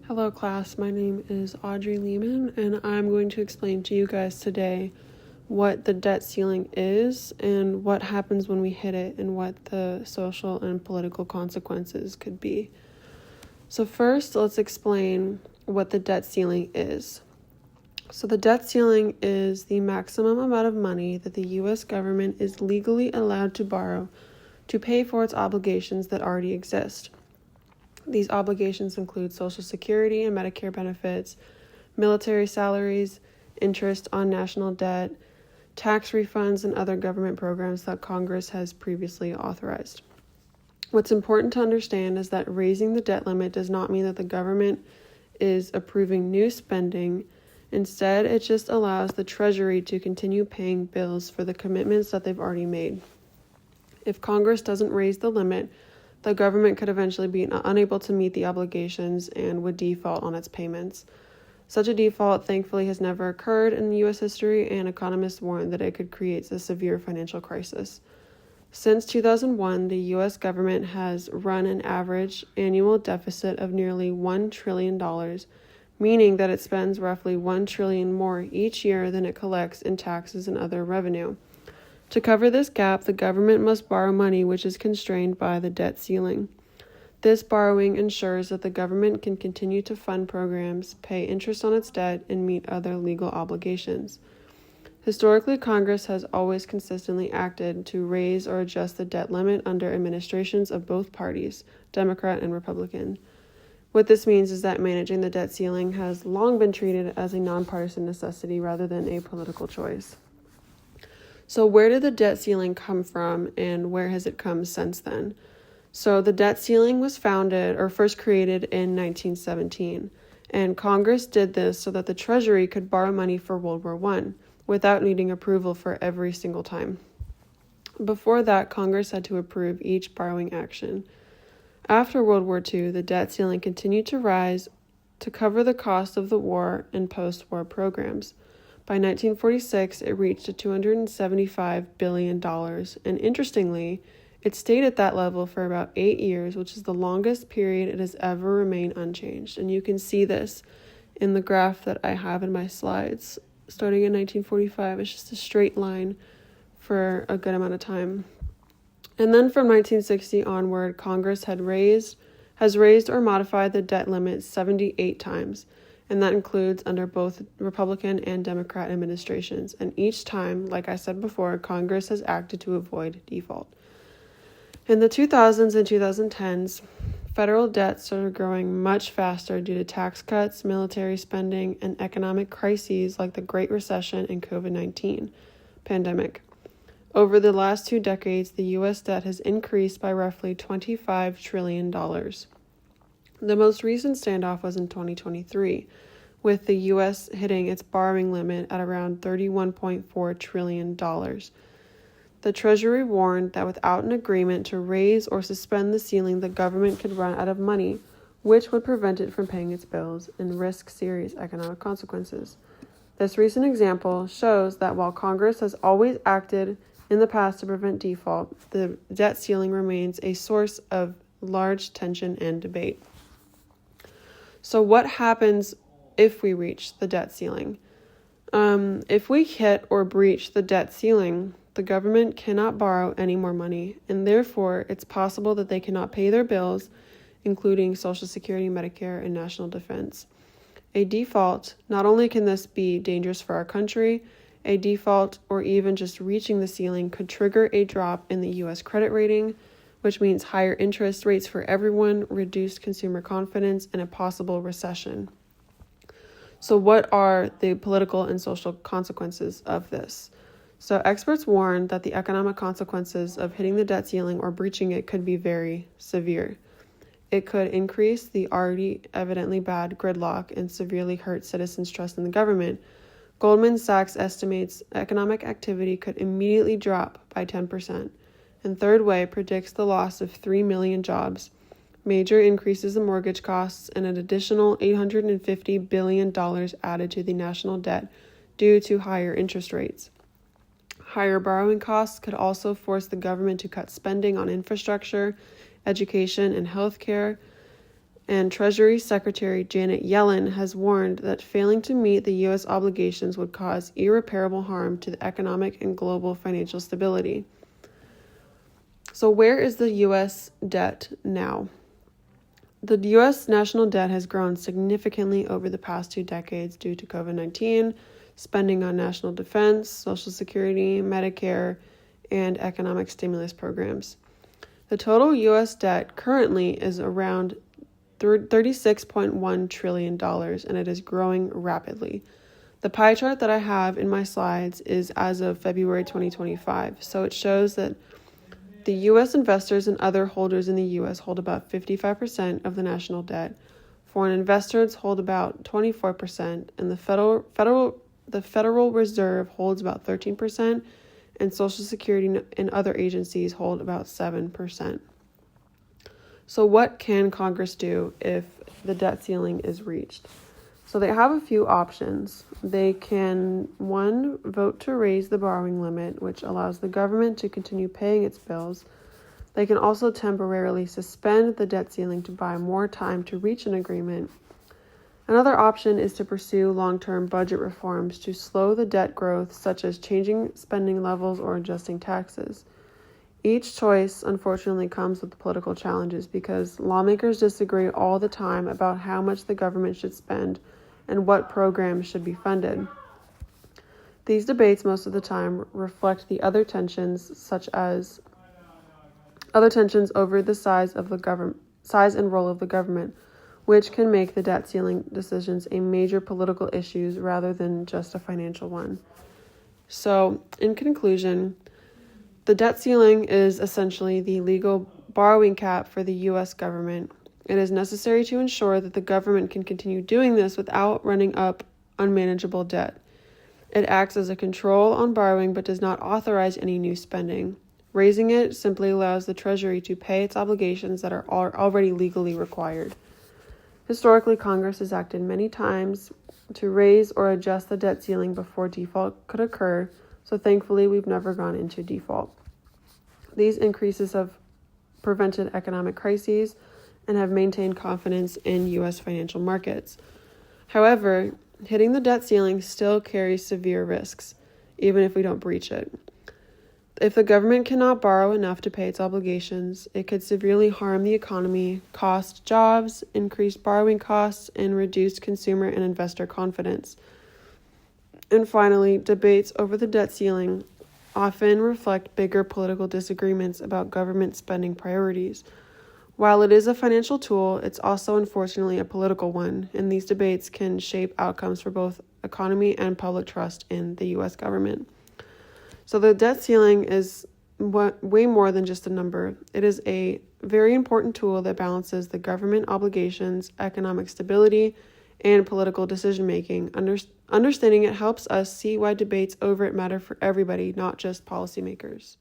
Hello class, my name is Audrey Lehman and I'm going to explain to you guys today what the debt ceiling is and what happens when we hit it and what the social and political consequences could be. So first, let's explain what the debt ceiling is. So the debt ceiling is the maximum amount of money that the U.S. government is legally allowed to borrow to pay for its obligations that already exist. These obligations include Social Security and Medicare benefits, military salaries, interest on national debt, tax refunds, and other government programs that Congress has previously authorized. What's important to understand is that raising the debt limit does not mean that the government is approving new spending. Instead, it just allows the Treasury to continue paying bills for the commitments that they've already made. If Congress doesn't raise the limit, the government could eventually be unable to meet the obligations and would default on its payments. Such a default, thankfully, has never occurred in U.S. history, and economists warn that it could create a severe financial crisis. Since 2001, the U.S. government has run an average annual deficit of nearly $1 trillion, meaning that it spends roughly $1 trillion more each year than it collects in taxes and other revenue. To cover this gap, the government must borrow money which is constrained by the debt ceiling. This borrowing ensures that the government can continue to fund programs, pay interest on its debt, and meet other legal obligations. Historically, Congress has always consistently acted to raise or adjust the debt limit under administrations of both parties, Democrat and Republican. What this means is that managing the debt ceiling has long been treated as a nonpartisan necessity rather than a political choice. So where did the debt ceiling come from and where has it come since then? So the debt ceiling was founded or first created in 1917, and Congress did this so that the Treasury could borrow money for World War I without needing approval for every single time. Before that, Congress had to approve each borrowing action. After World War II, the debt ceiling continued to rise to cover the cost of the war and post-war programs. By 1946, it reached $275 billion, and interestingly, it stayed at that level for about 8 years, which is the longest period it has ever remained unchanged. And you can see this in the graph that I have in my slides. Starting in 1945, it's just a straight line for a good amount of time. And then from 1960 onward, Congress has raised or modified the debt limit 78 times. And that includes under both Republican and Democrat administrations. And each time, like I said before, Congress has acted to avoid default. In the 2000s and 2010s, federal debt started growing much faster due to tax cuts, military spending, and economic crises like the Great Recession and COVID-19 pandemic. Over the last 2 decades, the U.S. debt has increased by roughly $25 trillion. The most recent standoff was in 2023, with the U.S. hitting its borrowing limit at around $31.4 trillion. The Treasury warned that without an agreement to raise or suspend the ceiling, the government could run out of money, which would prevent it from paying its bills and risk serious economic consequences. This recent example shows that while Congress has always acted in the past to prevent default, the debt ceiling remains a source of large tension and debate. So what happens if we reach the debt ceiling? If we hit or breach the debt ceiling, the government cannot borrow any more money, and therefore it's possible that they cannot pay their bills, including Social Security, Medicare, and national defense. A default, not only can this be dangerous for our country, a default or even just reaching the ceiling could trigger a drop in the U.S. credit rating, which means higher interest rates for everyone, reduced consumer confidence, and a possible recession. So what are the political and social consequences of this? So experts warn that the economic consequences of hitting the debt ceiling or breaching it could be very severe. It could increase the already evidently bad gridlock and severely hurt citizens' trust in the government. Goldman Sachs estimates economic activity could immediately drop by 10%. And Third Way predicts the loss of 3 million jobs, major increases in mortgage costs, and an additional $850 billion added to the national debt due to higher interest rates. Higher borrowing costs could also force the government to cut spending on infrastructure, education, and healthcare. And Treasury Secretary Janet Yellen has warned that failing to meet the U.S. obligations would cause irreparable harm to the economic and global financial stability. So where is the U.S. debt now? The U.S. national debt has grown significantly over the past 2 decades due to COVID-19, spending on national defense, Social Security, Medicare, and economic stimulus programs. The total U.S. debt currently is around $36.1 trillion, and it is growing rapidly. The pie chart that I have in my slides is as of February 2025, so it shows that the U.S. investors and other holders in the U.S. hold about 55% of the national debt. Foreign investors hold about 24%, and the Federal Reserve holds about 13%, and Social Security and other agencies hold about 7%. So what can Congress do if the debt ceiling is reached? So they have a few options. They can, 1, vote to raise the borrowing limit, which allows the government to continue paying its bills. They can also temporarily suspend the debt ceiling to buy more time to reach an agreement. Another option is to pursue long-term budget reforms to slow the debt growth, such as changing spending levels or adjusting taxes. Each choice, unfortunately, comes with political challenges because lawmakers disagree all the time about how much the government should spend and what programs should be funded. These debates most of the time reflect the other tensions over the size and role of the government, which can make the debt ceiling decisions a major political issue rather than just a financial one. So, in conclusion, the debt ceiling is essentially the legal borrowing cap for the U.S. government. It is necessary to ensure that the government can continue doing this without running up unmanageable debt. It acts as a control on borrowing but does not authorize any new spending. Raising it simply allows the Treasury to pay its obligations that are already legally required. Historically, Congress has acted many times to raise or adjust the debt ceiling before default could occur, so thankfully we've never gone into default. These increases have prevented economic crises and have maintained confidence in U.S. financial markets. However, hitting the debt ceiling still carries severe risks, even if we don't breach it. If the government cannot borrow enough to pay its obligations, it could severely harm the economy, cost jobs, increase borrowing costs, and reduce consumer and investor confidence. And finally, debates over the debt ceiling often reflect bigger political disagreements about government spending priorities. While it is a financial tool, it's also unfortunately a political one, and these debates can shape outcomes for both economy and public trust in the U.S. government. So the debt ceiling is way more than just a number. It is a very important tool that balances the government obligations, economic stability, and political decision-making. Understanding it helps us see why debates over it matter for everybody, not just policymakers.